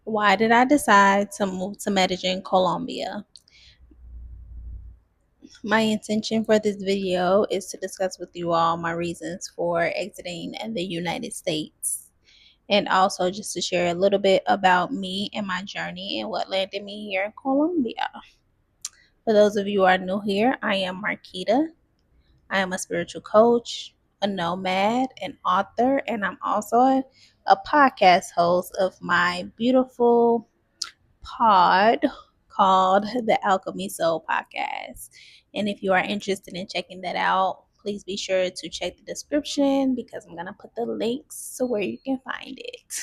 Why did I decide to move to Medellin, Colombia? My intention for this video is to discuss with you all my reasons for exiting the United States, and also just to share a little bit about me and my journey and what landed me here in Colombia. For those of you who are new here, I am Marquita. I am a spiritual coach, a nomad, an author, and I'm also a podcast host of my beautiful pod called the Alchemy Soul Podcast. And if you are interested in checking that out, please be sure to check the description because I'm going to put the links to where you can find it.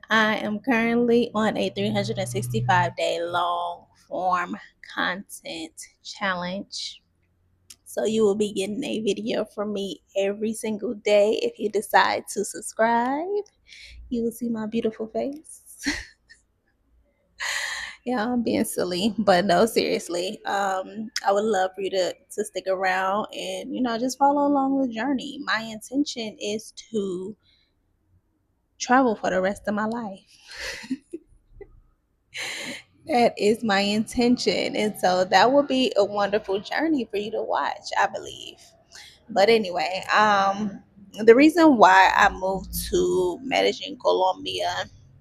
I am currently on a 365-day long form content challenge. So you will be getting a video from me every single day. If you decide to subscribe, you will see my beautiful face. Yeah, I'm being silly, but no, seriously. I would love for you to stick around and just follow along the journey. My intention is to travel for the rest of my life. That is my intention, and so that will be a wonderful journey for you to watch, I believe. But anyway, the reason why I moved to Medellin, Colombia.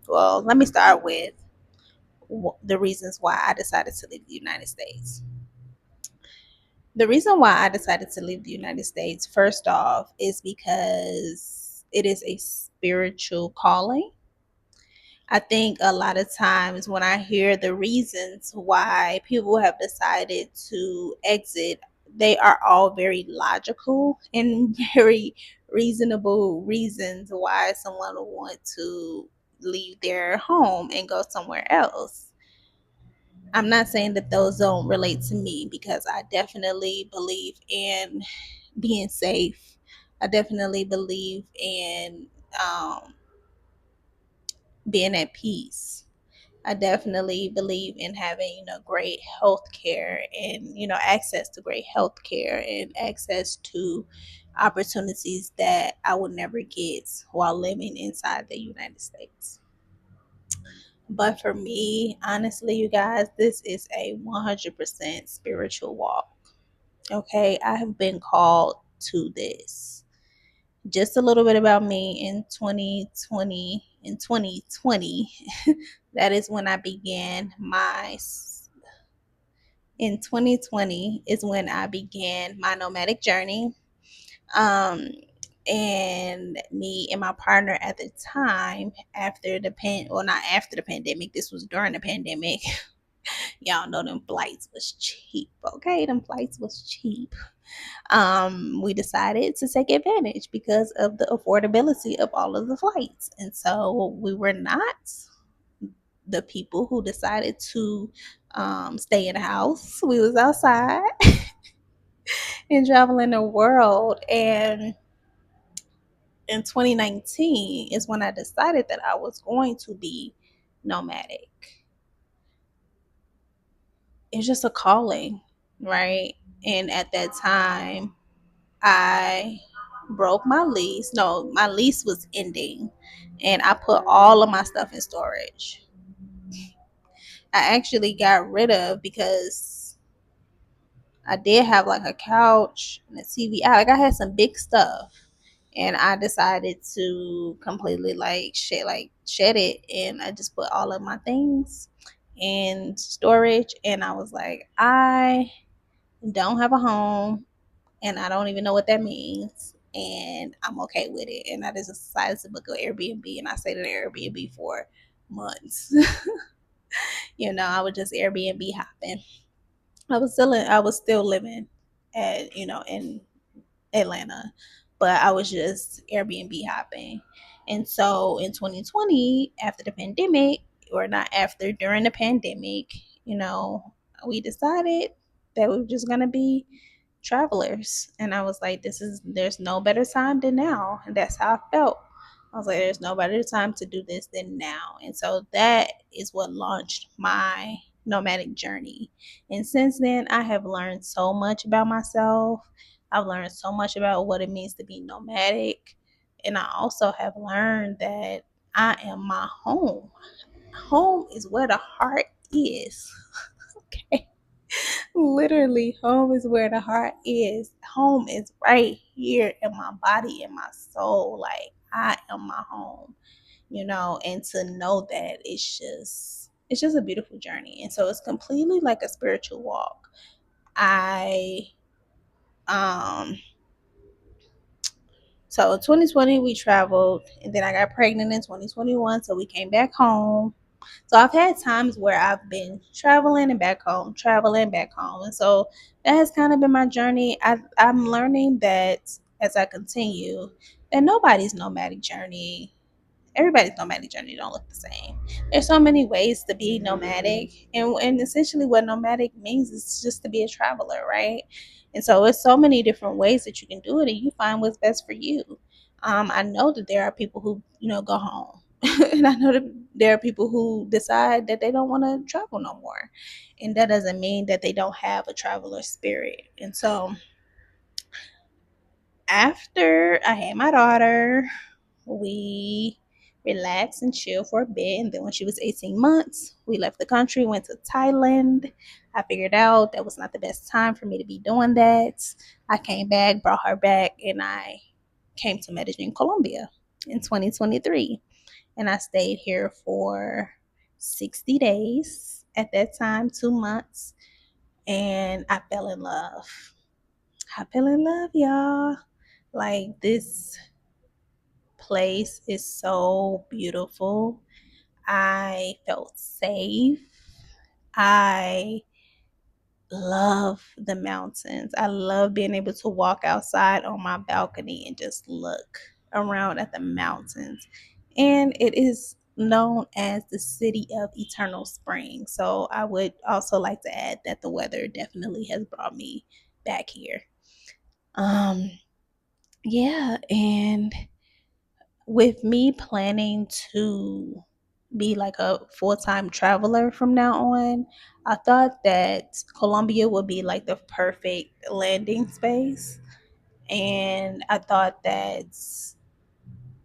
Well, let me start with the reasons why I decided to leave the United States. The reason why I decided to leave the United States, first off, is because it is a spiritual calling. I think a lot of times when I hear the reasons why people have decided to exit, they are all very logical and very reasonable reasons why someone would want to leave their home and go somewhere else. I'm not saying that those don't relate to me because I definitely believe in being safe. I definitely believe in being at peace. I definitely believe in having, great health care and, access to great health care and access to opportunities that I would never get while living inside the United States. But for me, honestly, you guys, this is a 100% spiritual walk. Okay, I have been called to this. Just a little bit about me in 2020, that is when I began my in 2020 is when I began my nomadic journey. Um and me and my partner at the time, after the not after the pandemic, this was during the pandemic. Y'all know them flights was cheap. Okay, them flights was cheap. We decided to take advantage because of the affordability of all of the flights. And so we were not the people who decided to stay in the house. We was outside and traveling the world. And in 2019 is when I decided that I was going to be nomadic. It's just a calling, right? And at that time, I broke my lease. No, my lease was ending, and I put all of my stuff in storage. I actually got rid of because I did have like a couch and a TV. I had some big stuff, and I decided to completely shed it, and I just put all of my things in storage. And I was like, I don't have a home, and I don't even know what that means, and I'm okay with it. And I just decided to book an Airbnb, and I stayed in Airbnb for months. I was just Airbnb hopping. I was still living at in Atlanta, but I was just Airbnb hopping. And so in 2020, after the pandemic, or not after, during the pandemic, we decided that we were just gonna be travelers. And I was like, there's no better time than now. And that's how I felt. I was like, there's no better time to do this than now. And so that is what launched my nomadic journey. And since then, I have learned so much about myself. I've learned so much about what it means to be nomadic. And I also have learned that I am my home. Home is where the heart is. Okay. Literally, home is where the heart is. Home is right here in my body, in my soul. Like, I am my home, and to know that it's just a beautiful journey. And so it's completely like a spiritual walk. I um So 2020 we traveled, and then I got pregnant in 2021, so we came back home. So I've had times where I've been traveling and back home, traveling back home, and so that has kind of been my journey. I'm learning that as I continue, that nobody's nomadic journey everybody's nomadic journey don't look the same. There's so many ways to be nomadic, and essentially what nomadic means is just to be a traveler, right? And so it's so many different ways that you can do it, and you find what's best for you. I know that there are people who go home, and I know that there are people who decide that they don't want to travel no more, and that doesn't mean that they don't have a traveler spirit. And so after I had my daughter, we relaxed and chilled for a bit. And then when she was 18 months, we left the country, went to Thailand. I figured out that was not the best time for me to be doing that. I came back, brought her back, and I came to Medellin, Colombia in 2023. And I stayed here for 60 days at that time, 2 months. And I fell in love. I fell in love, y'all. Like, this place is so beautiful. I felt safe. I love the mountains. I love being able to walk outside on my balcony and just look around at the mountains. And it is known as the city of eternal spring. So I would also like to add that the weather definitely has brought me back here. Um yeah, and with me planning to be like a full-time traveler from now on, I thought that Colombia would be like the perfect landing space. And I thought that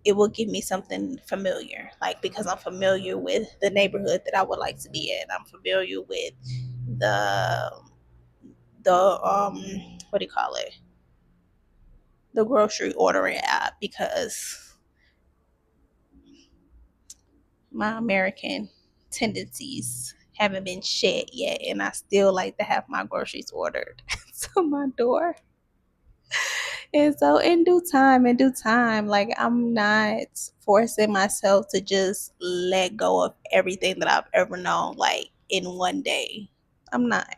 it would give me something familiar, like, because I'm familiar with the neighborhood that I would like to be in. I'm familiar with the the what do you call it? The grocery ordering app, because my American tendencies haven't been shed yet, and I still like to have my groceries ordered to my door. And so in due time, like, I'm not forcing myself to just let go of everything that I've ever known, like, in one day. I'm not.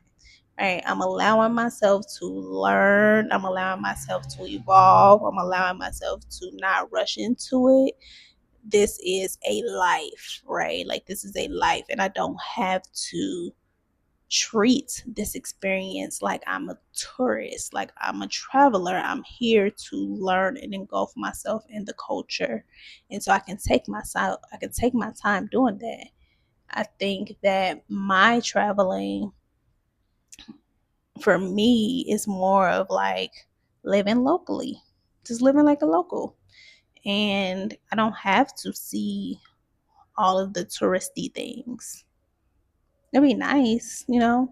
Right? I'm allowing myself to learn. I'm allowing myself to evolve. I'm allowing myself to not rush into it. This is a life, right? Like, this is a life, and I don't have to treat this experience like I'm a tourist, like I'm a traveler. I'm here to learn and engulf myself in the culture. And so I can take my time doing that. I think that my traveling for me is more of like living locally, just living like a local. And I don't have to see all of the touristy things. It'd be nice,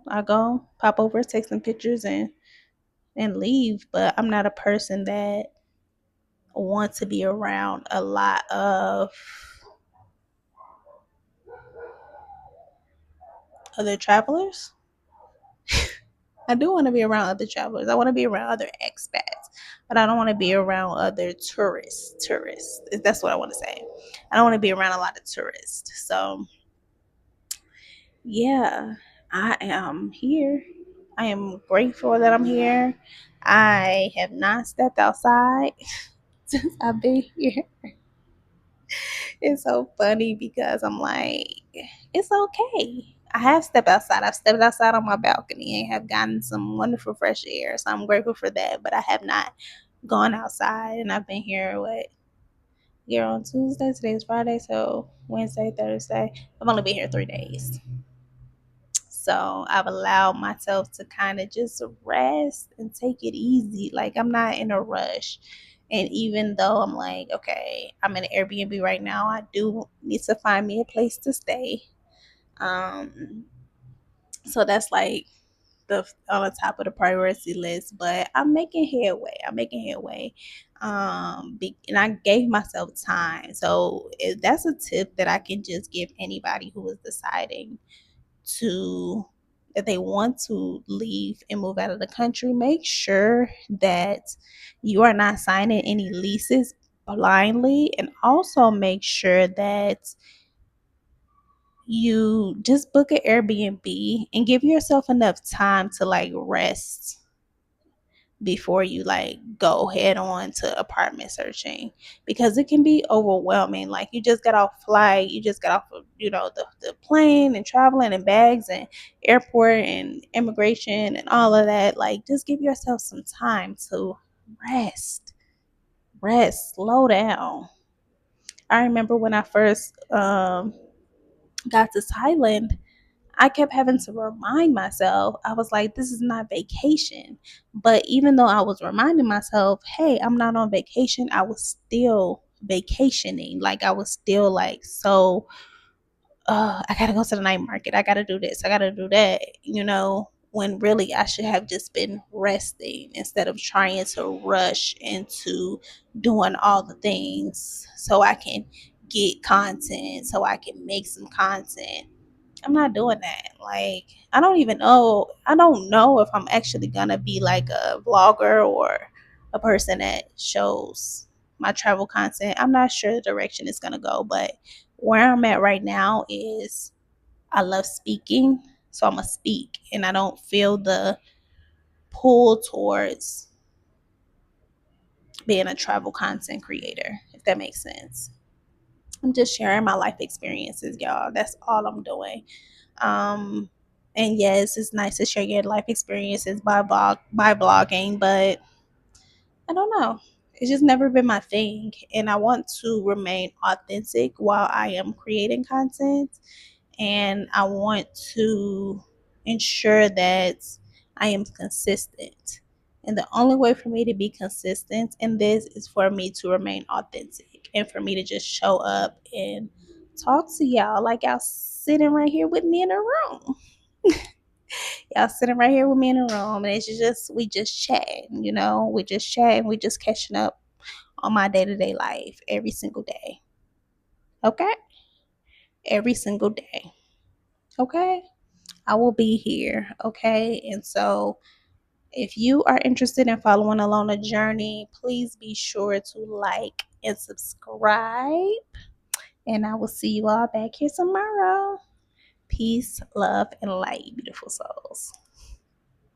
I go pop over, take some pictures, and leave. But I'm not a person that wants to be around a lot of other travelers. I do want to be around other travelers. I want to be around other expats, but I don't want to be around other tourists. Tourists. That's what I want to say. I don't want to be around a lot of tourists. So yeah, I am here. I am grateful that I'm here. I have not stepped outside since I've been here. It's so funny because I'm like, it's okay. I have stepped outside. I've stepped outside on my balcony and have gotten some wonderful fresh air. So I'm grateful for that. But I have not gone outside, and I've been here on Tuesday. Today is Friday. So Wednesday, Thursday. I've only been here 3 days. So I've allowed myself to kind of just rest and take it easy. Like, I'm not in a rush. And even though I'm like, okay, I'm in an Airbnb right now, I do need to find me a place to stay. So that's like the on the top of the priority list, but I'm making headway. And I gave myself time. So if that's a tip that I can just give anybody who is deciding to that they want to leave and move out of the country, make sure that you are not signing any leases blindly, and also make sure that you just book an Airbnb and give yourself enough time to like rest before you like go head on to apartment searching, because it can be overwhelming. Like you just got off flight, you just got off of, the plane and traveling and bags and airport and immigration and all of that. Like just give yourself some time to rest, slow down. I remember when I first got to Thailand, I kept having to remind myself. I was like, this is not vacation. But even though I was reminding myself, hey, I'm not on vacation, I was still vacationing. Like, I was still like, so, I gotta go to the night market. I gotta do this. I gotta do that, when really I should have just been resting instead of trying to rush into doing all the things so I can get content, so I can make some content. I'm not doing that. Like, I don't know if I'm actually gonna be like a vlogger or a person that shows my travel content. I'm not sure the direction it's gonna go, but where I'm at right now is I love speaking, so I'm gonna speak, and I don't feel the pull towards being a travel content creator, if that makes sense. I'm just sharing my life experiences, y'all. That's all I'm doing. Um, and yes, it's nice to share your life experiences by blogging, but I don't know. It's just never been my thing, and I want to remain authentic while I am creating content, and I want to ensure that I am consistent. And the only way for me to be consistent in this is for me to remain authentic and for me to just show up and talk to y'all like y'all sitting right here with me in a room. Y'all sitting right here with me in a room, and it's just we just chatting, we just chatting, we just catching up on my day-to-day life every single day. Okay? Every single day. Okay? I will be here. Okay? And so if you are interested in following along the journey, please be sure to like and subscribe. And I will see you all back here tomorrow. Peace, love, and light, beautiful souls.